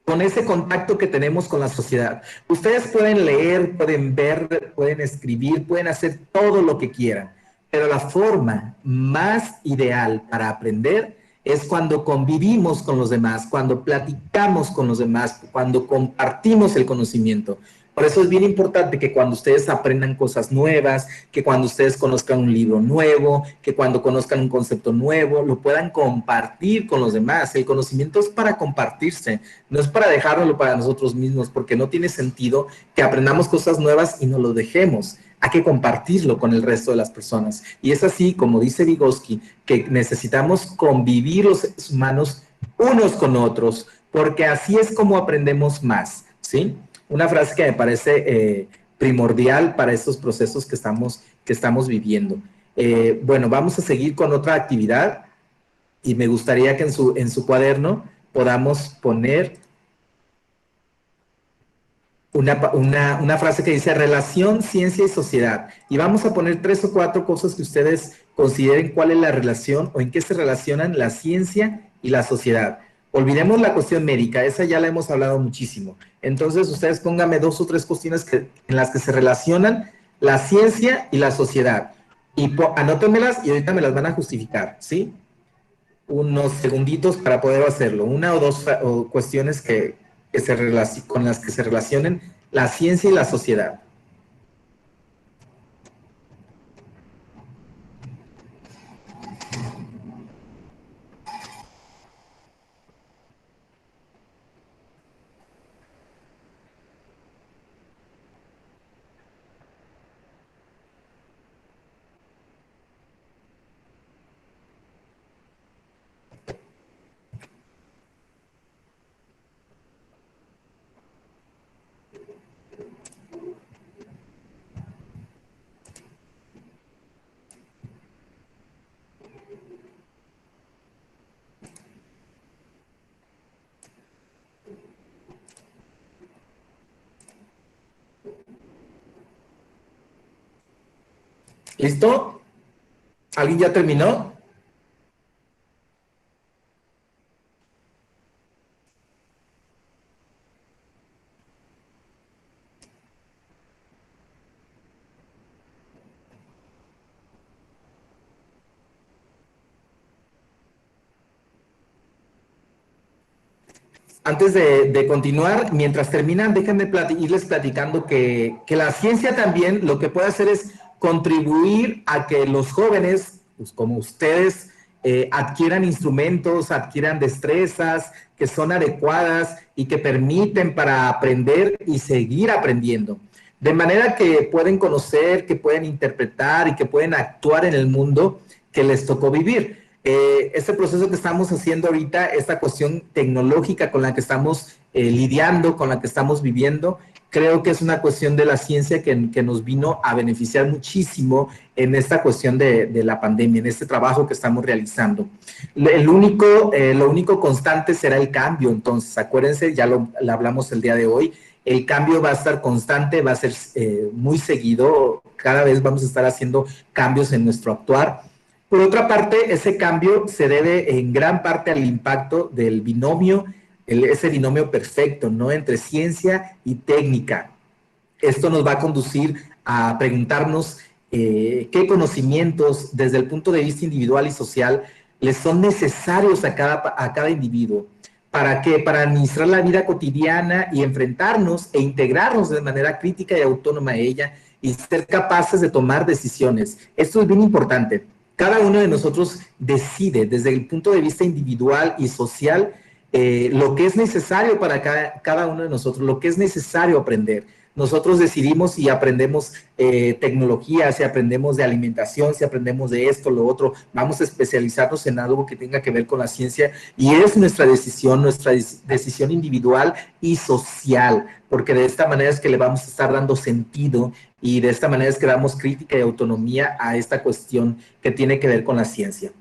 con ese contacto que tenemos con la sociedad. Ustedes pueden leer, pueden ver, pueden escribir, pueden hacer todo lo que quieran, pero la forma más ideal para aprender es cuando convivimos con los demás, cuando platicamos con los demás, cuando compartimos el conocimiento. Por eso es bien importante que cuando ustedes aprendan cosas nuevas, que cuando ustedes conozcan un libro nuevo, que cuando conozcan un concepto nuevo, lo puedan compartir con los demás. El conocimiento es para compartirse, no es para dejarlo para nosotros mismos, porque no tiene sentido que aprendamos cosas nuevas y no lo dejemos. Hay que compartirlo con el resto de las personas. Y es así, como dice Vygotsky, que necesitamos convivir los seres humanos unos con otros, porque así es como aprendemos más, ¿sí? Una frase que me parece primordial para estos procesos que estamos viviendo. Bueno, vamos a seguir con otra actividad y me gustaría que en su cuaderno podamos poner una frase que dice relación, ciencia y sociedad. Y vamos a poner 3 o 4 cosas que ustedes consideren cuál es la relación o en qué se relacionan la ciencia y la sociedad. Olvidemos la cuestión médica, esa ya la hemos hablado muchísimo. Entonces, ustedes pónganme 2 o 3 cuestiones en las que se relacionan la ciencia y la sociedad. Y anótenmelas y ahorita me las van a justificar, ¿sí? Unos segunditos para poder hacerlo. 1 o 2 cuestiones con las que se relacionen la ciencia y la sociedad. ¿Listo? ¿Alguien ya terminó? Antes de continuar, mientras terminan, déjenme irles platicando que la ciencia también lo que puede hacer es contribuir a que los jóvenes, pues como ustedes, adquieran instrumentos, adquieran destrezas que son adecuadas y que permiten para aprender y seguir aprendiendo. De manera que pueden conocer, que pueden interpretar y que pueden actuar en el mundo que les tocó vivir. Este proceso que estamos haciendo ahorita, esta cuestión tecnológica con la que estamos lidiando, con la que estamos viviendo, creo que es una cuestión de la ciencia que nos vino a beneficiar muchísimo en esta cuestión de la pandemia, en este trabajo que estamos realizando. Lo único constante será el cambio, entonces acuérdense, ya lo hablamos el día de hoy, el cambio va a estar constante, va a ser muy seguido, cada vez vamos a estar haciendo cambios en nuestro actuar. Por otra parte, ese cambio se debe en gran parte al impacto del binomio, ese binomio perfecto, ¿no? Entre ciencia y técnica. Esto nos va a conducir a preguntarnos qué conocimientos desde el punto de vista individual y social les son necesarios a cada individuo. ¿Para qué? Para administrar la vida cotidiana y enfrentarnos e integrarnos de manera crítica y autónoma a ella y ser capaces de tomar decisiones. Esto es bien importante. Cada uno de nosotros decide desde el punto de vista individual y social lo que es necesario para cada uno de nosotros, lo que es necesario aprender. Nosotros decidimos si aprendemos tecnología, si aprendemos de alimentación, si aprendemos de esto, lo otro. Vamos a especializarnos en algo que tenga que ver con la ciencia y es nuestra decisión individual y social, porque de esta manera es que le vamos a estar dando sentido y de esta manera es que damos crítica y autonomía a esta cuestión que tiene que ver con la ciencia.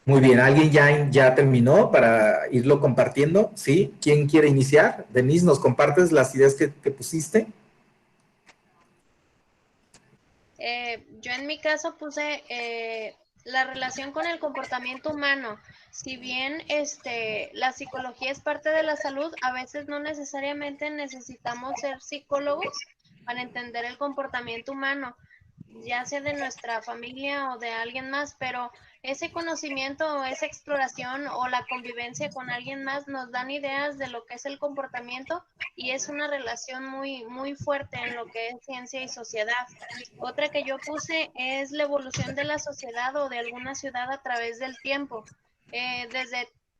Muy bien, ¿alguien ya terminó para irlo compartiendo? ¿Sí? ¿Quién quiere iniciar? Denise, ¿nos compartes las ideas que pusiste? Yo en mi caso puse la relación con el comportamiento humano. Si bien la psicología es parte de la salud, a veces no necesariamente necesitamos ser psicólogos para entender el comportamiento humano, ya sea de nuestra familia o de alguien más, pero ese conocimiento, esa exploración o la convivencia con alguien más nos dan ideas de lo que es el comportamiento y es una relación muy, muy fuerte en lo que es ciencia y sociedad. Otra que yo puse es la evolución de la sociedad o de alguna ciudad a través del tiempo.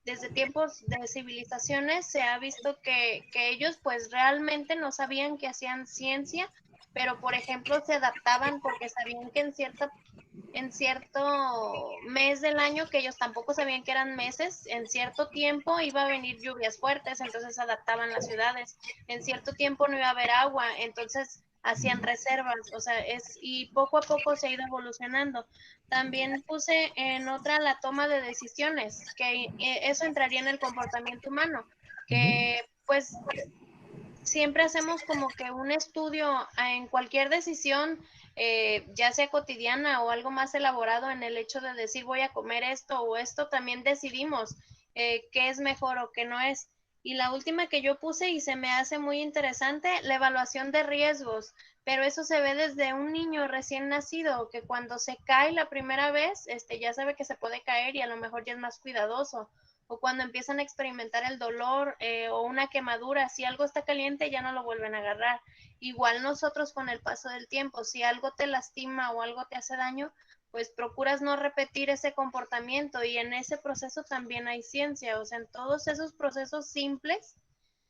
Desde tiempos de civilizaciones se ha visto que ellos pues realmente no sabían que hacían ciencia, pero por ejemplo se adaptaban porque sabían que en cierto mes del año, que ellos tampoco sabían que eran meses, en cierto tiempo iba a venir lluvias fuertes, entonces adaptaban las ciudades, en cierto tiempo no iba a haber agua, entonces hacían reservas, o sea, y poco a poco se ha ido evolucionando. También puse en otra la toma de decisiones, que eso entraría en el comportamiento humano, que pues siempre hacemos como que un estudio en cualquier decisión, ya sea cotidiana o algo más elaborado en el hecho de decir voy a comer esto o esto, también decidimos qué es mejor o qué no es. Y la última que yo puse y se me hace muy interesante, la evaluación de riesgos, pero eso se ve desde un niño recién nacido, que cuando se cae la primera vez, ya sabe que se puede caer y a lo mejor ya es más cuidadoso. O cuando empiezan a experimentar el dolor o una quemadura, si algo está caliente ya no lo vuelven a agarrar. Igual nosotros con el paso del tiempo, si algo te lastima o algo te hace daño, pues procuras no repetir ese comportamiento y en ese proceso también hay ciencia, o sea, en todos esos procesos simples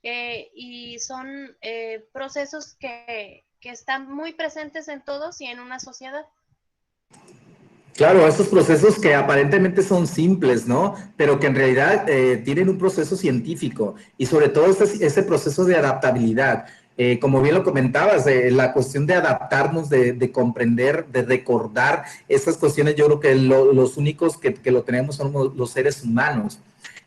y son procesos que están muy presentes en todos y en una sociedad. Claro, esos procesos que aparentemente son simples, ¿no? Pero que en realidad tienen un proceso científico y sobre todo ese proceso de adaptabilidad. Como bien lo comentabas, la cuestión de adaptarnos, de comprender, de recordar esas cuestiones, yo creo que los únicos que lo tenemos son los seres humanos.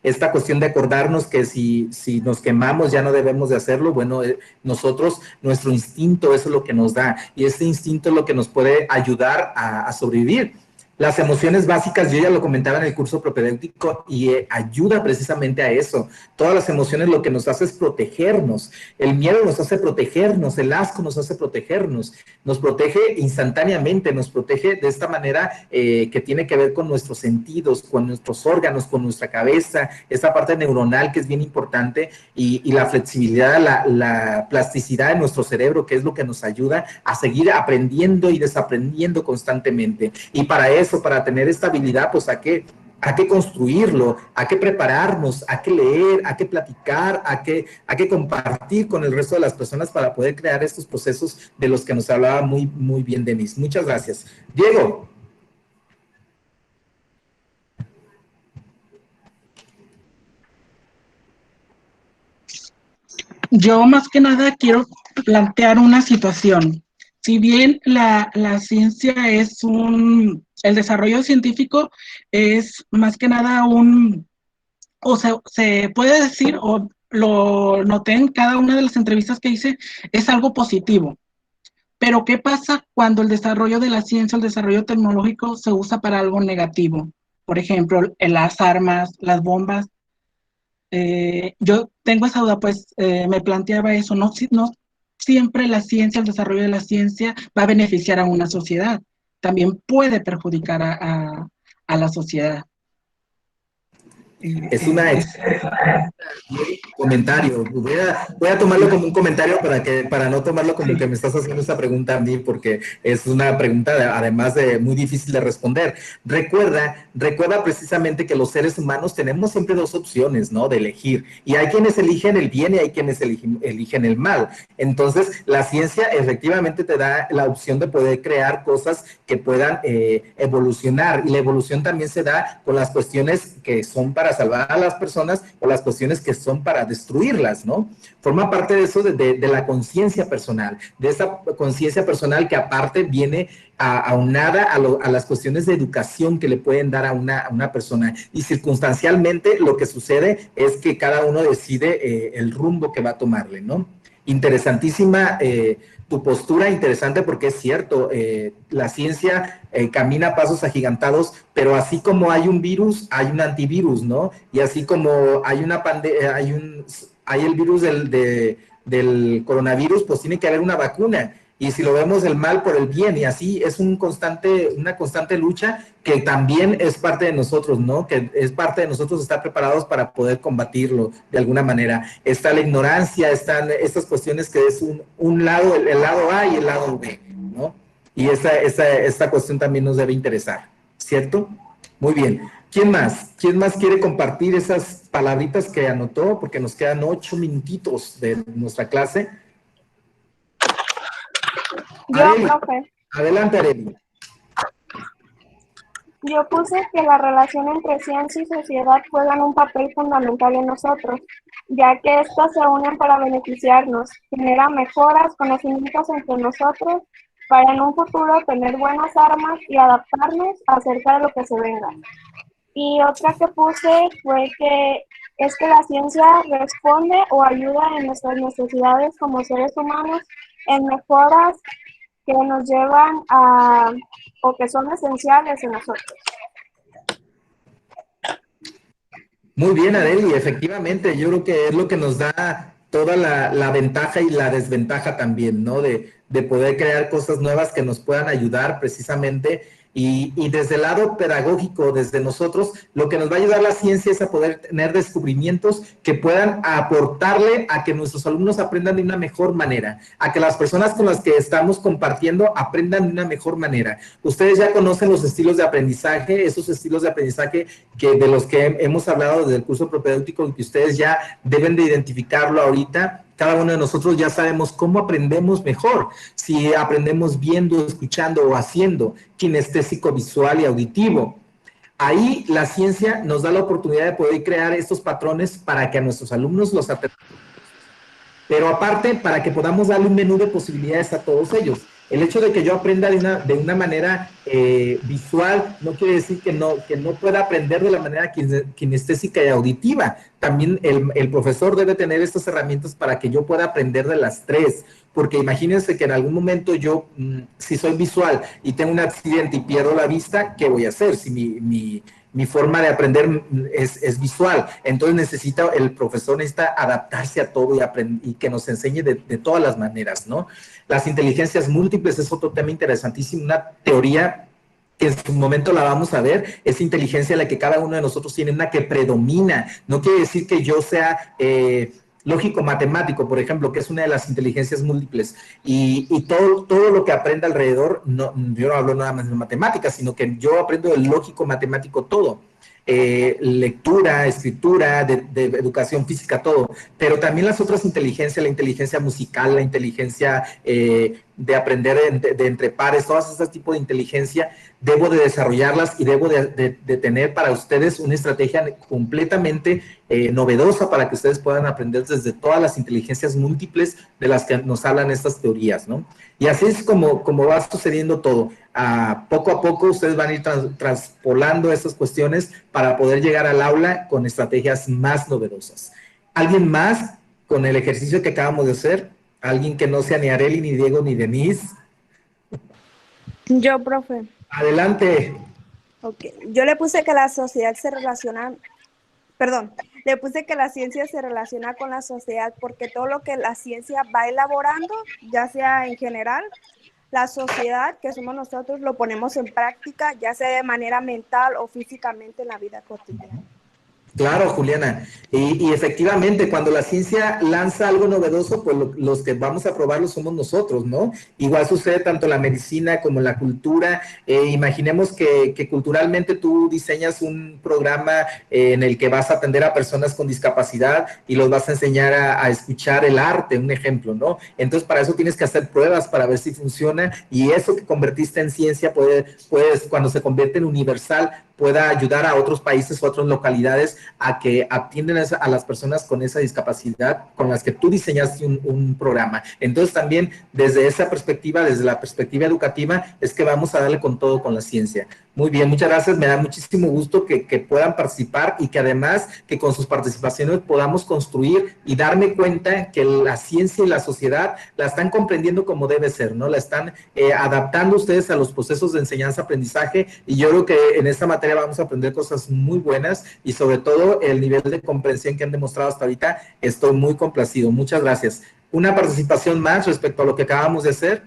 esta cuestión de acordarnos que si nos quemamos ya no debemos de hacerlo. Bueno, nosotros, nuestro instinto, eso es lo que nos da, y ese instinto es lo que nos puede ayudar a sobrevivir. Las emociones básicas, yo ya lo comentaba en el curso propedéutico, y ayuda precisamente a eso. Todas las emociones lo que nos hace es protegernos. El miedo nos hace protegernos, el asco nos hace protegernos, nos protege instantáneamente, nos protege de esta manera que tiene que ver con nuestros sentidos, con nuestros órganos, con nuestra cabeza, esa parte neuronal que es bien importante, y la flexibilidad, la plasticidad de nuestro cerebro, que es lo que nos ayuda a seguir aprendiendo y desaprendiendo constantemente. Y para eso, para tener esta habilidad, pues hay que construirlo, hay que prepararnos, hay que leer, hay que platicar, hay que compartir con el resto de las personas para poder crear estos procesos de los que nos hablaba muy, muy bien Denise. Muchas gracias. Diego. Yo más que nada quiero plantear una situación. Si bien la ciencia es el desarrollo científico es más que nada se puede decir, o lo noté en cada una de las entrevistas que hice, es algo positivo. Pero ¿qué pasa cuando el desarrollo de la ciencia, el desarrollo tecnológico se usa para algo negativo? Por ejemplo, las armas, las bombas. Yo tengo esa duda, pues me planteaba eso, no siempre la ciencia, el desarrollo de la ciencia va a beneficiar a una sociedad, también puede perjudicar a la sociedad. Es una comentario. Voy a tomarlo como un comentario para no tomarlo como que me estás haciendo esta pregunta a mí, porque es una pregunta además de muy difícil de responder. Recuerda precisamente que los seres humanos tenemos siempre dos opciones, ¿no? De elegir. Y hay quienes eligen el bien y hay quienes eligen el mal. Entonces, la ciencia efectivamente te da la opción de poder crear cosas que puedan evolucionar. Y la evolución también se da con las cuestiones que son para salvar a las personas o las cuestiones que son para destruirlas, ¿no? Forma parte de eso, de la conciencia personal, de esa conciencia personal que aparte viene aunada a las cuestiones de educación que le pueden dar a una persona. Y circunstancialmente lo que sucede es que cada uno decide el rumbo que va a tomarle, ¿no? Interesantísima tu postura, interesante, porque es cierto, la ciencia camina a pasos agigantados, pero así como hay un virus, hay un antivirus, ¿no? Y así como hay una pandemia, hay el virus del coronavirus, pues tiene que haber una vacuna. Y si lo vemos el mal por el bien, y así es una constante lucha que también es parte de nosotros, ¿no? Que es parte de nosotros estar preparados para poder combatirlo de alguna manera. Está la ignorancia, están estas cuestiones que es un lado, el lado A y el lado B, ¿no? Y esta cuestión también nos debe interesar, ¿cierto? Muy bien. ¿Quién más? ¿Quién más quiere compartir esas palabritas que anotó? Porque nos quedan 8 minutitos de nuestra clase. Profe. Adelante, Arely. Yo puse que la relación entre ciencia y sociedad juegan un papel fundamental en nosotros, ya que éstas se unen para beneficiarnos, generan mejoras, conocimientos entre nosotros, para en un futuro tener buenas armas y adaptarnos acerca de lo que se venga. Y otra que puse fue que la ciencia responde o ayuda en nuestras necesidades como seres humanos en mejoras que nos llevan o que son esenciales en nosotros. Muy bien, Arely, efectivamente, yo creo que es lo que nos da toda la ventaja y la desventaja también, ¿no? De poder crear cosas nuevas que nos puedan ayudar precisamente. Y desde el lado pedagógico, desde nosotros, lo que nos va a ayudar la ciencia es a poder tener descubrimientos que puedan aportarle a que nuestros alumnos aprendan de una mejor manera, a que las personas con las que estamos compartiendo aprendan de una mejor manera. Ustedes ya conocen los estilos de aprendizaje, esos estilos de aprendizaje de los que hemos hablado desde el curso propedéutico, y que ustedes ya deben de identificarlo ahorita. Cada uno de nosotros ya sabemos cómo aprendemos mejor, si aprendemos viendo, escuchando o haciendo, kinestésico, visual y auditivo. Ahí la ciencia nos da la oportunidad de poder crear estos patrones para que a nuestros alumnos los aprendamos. Pero aparte, para que podamos darle un menú de posibilidades a todos ellos. El hecho de que yo aprenda de una manera visual no quiere decir que no pueda aprender de la manera kinestésica y auditiva. También el profesor debe tener estas herramientas para que yo pueda aprender de las tres. Porque imagínense que en algún momento yo, si soy visual y tengo un accidente y pierdo la vista, ¿qué voy a hacer? Si mi forma de aprender es visual. Entonces el profesor necesita adaptarse a todo y que nos enseñe de todas las maneras, ¿no? Las inteligencias múltiples es otro tema interesantísimo, una teoría que en su momento la vamos a ver, es inteligencia la que cada uno de nosotros tiene, una que predomina. No quiere decir que yo sea lógico-matemático, por ejemplo, que es una de las inteligencias múltiples, y todo lo que aprenda alrededor, yo no hablo nada más de matemáticas, sino que yo aprendo del lógico-matemático todo. Lectura, escritura, de educación física, todo, pero también las otras inteligencias, la inteligencia musical, la inteligencia de aprender de entre pares, todas esas tipos de inteligencia, debo de desarrollarlas y debo de tener para ustedes una estrategia completamente novedosa para que ustedes puedan aprender desde todas las inteligencias múltiples de las que nos hablan estas teorías, ¿no? Y así es como va sucediendo todo. Poco a poco ustedes van a ir traspolando estas cuestiones para poder llegar al aula con estrategias más novedosas. ¿Alguien más con el ejercicio que acabamos de hacer? ¿Alguien que no sea ni Areli, ni Diego, ni Denise? Yo, profe. Adelante. Ok, yo le puse que la sociedad se relaciona, le puse que la ciencia se relaciona con la sociedad porque todo lo que la ciencia va elaborando, ya sea en general, la sociedad, que somos nosotros, lo ponemos en práctica, ya sea de manera mental o físicamente en la vida cotidiana. Claro, Juliana. Y efectivamente, cuando la ciencia lanza algo novedoso, pues los que vamos a probarlo somos nosotros, ¿no? Igual sucede tanto en la medicina como en la cultura. Imaginemos que culturalmente tú diseñas un programa en el que vas a atender a personas con discapacidad y los vas a enseñar a escuchar el arte, un ejemplo, ¿no? Entonces, para eso tienes que hacer pruebas para ver si funciona, y eso que convertiste en ciencia puedes cuando se convierte en universal, pueda ayudar a otros países o otras localidades a que atiendan a las personas con esa discapacidad con las que tú diseñaste un programa. Entonces también desde esa perspectiva, desde la perspectiva educativa, es que vamos a darle con todo con la ciencia. Muy bien, muchas gracias. Me da muchísimo gusto que puedan participar y que además que con sus participaciones podamos construir y darme cuenta que la ciencia y la sociedad la están comprendiendo como debe ser, ¿no? La están adaptando ustedes a los procesos de enseñanza-aprendizaje, y yo creo que en esta materia vamos a aprender cosas muy buenas y sobre todo el nivel de comprensión que han demostrado hasta ahorita. Estoy muy complacido. Muchas gracias. Una participación más respecto a lo que acabamos de hacer.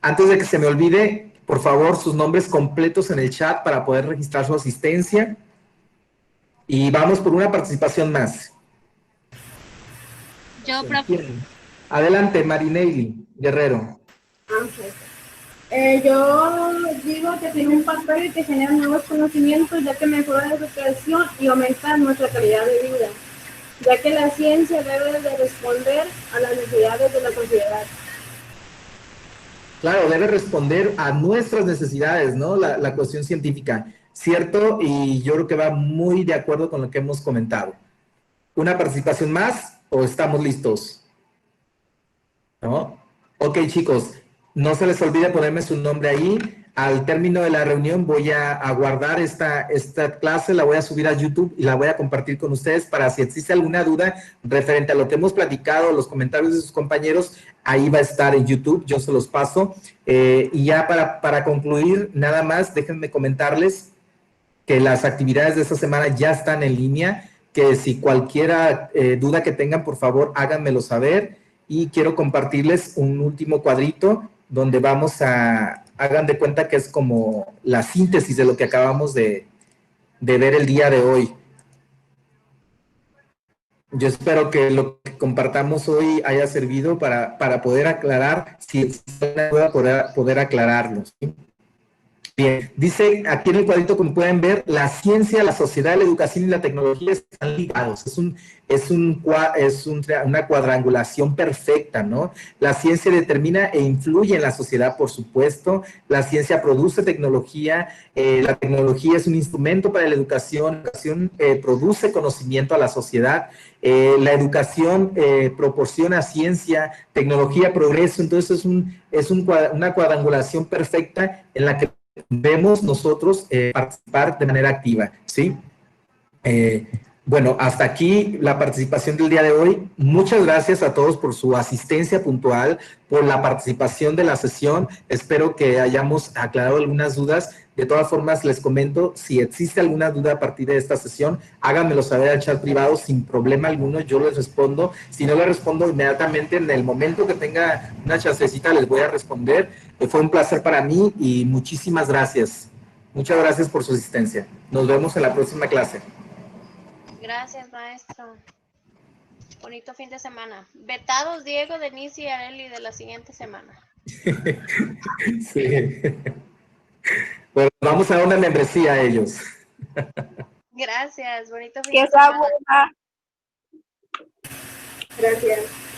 Antes de que se me olvide, por favor, sus nombres completos en el chat para poder registrar su asistencia. Y vamos por una participación más. Yo, profe. Adelante, Marinelli Guerrero. Yo digo que tiene un papel que genera nuevos conocimientos, ya que mejora la educación y aumenta nuestra calidad de vida, ya que la ciencia debe de responder a las necesidades de la sociedad. Claro, debe responder a nuestras necesidades, ¿no? La cuestión científica, ¿cierto? Y yo creo que va muy de acuerdo con lo que hemos comentado. ¿Una participación más o estamos listos? ¿No? Ok, chicos, no se les olvide ponerme su nombre ahí. Al término de la reunión voy a guardar esta clase, la voy a subir a YouTube y la voy a compartir con ustedes para si existe alguna duda referente a lo que hemos platicado, los comentarios de sus compañeros, ahí va a estar en YouTube, yo se los paso. Y ya para concluir, nada más, déjenme comentarles que las actividades de esta semana ya están en línea, que si cualquier duda que tengan, por favor, háganmelo saber. Y quiero compartirles un último cuadrito donde hagan de cuenta que es como la síntesis de lo que acabamos de ver el día de hoy. Yo espero que lo que compartamos hoy haya servido para poder aclarar, si existe una duda, poder aclararlo, ¿sí? Bien, dice aquí en el cuadrito, como pueden ver, la ciencia, la sociedad, la educación y la tecnología están ligados. Es una cuadrangulación perfecta, ¿no? La ciencia determina e influye en la sociedad, por supuesto. La ciencia produce tecnología. La tecnología es un instrumento para la educación. La educación produce conocimiento a la sociedad. La educación proporciona ciencia, tecnología, progreso. Entonces una cuadrangulación perfecta en la que debemos nosotros participar de manera activa, ¿sí? Bueno, hasta aquí la participación del día de hoy. Muchas gracias a todos por su asistencia puntual, por la participación de la sesión. Espero que hayamos aclarado algunas dudas. De todas formas, les comento, si existe alguna duda a partir de esta sesión, háganmelo saber al chat privado sin problema alguno, yo les respondo. Si no les respondo inmediatamente, en el momento que tenga una chancecita, les voy a responder. Fue un placer para mí y muchísimas gracias. Muchas gracias por su asistencia. Nos vemos en la próxima clase. Gracias, maestro. Bonito fin de semana. Vetados Diego, Denise y Areli de la siguiente semana. Sí. Bueno, vamos a dar una membresía a ellos. Gracias, bonito fin Que de sea semana. buena. Gracias.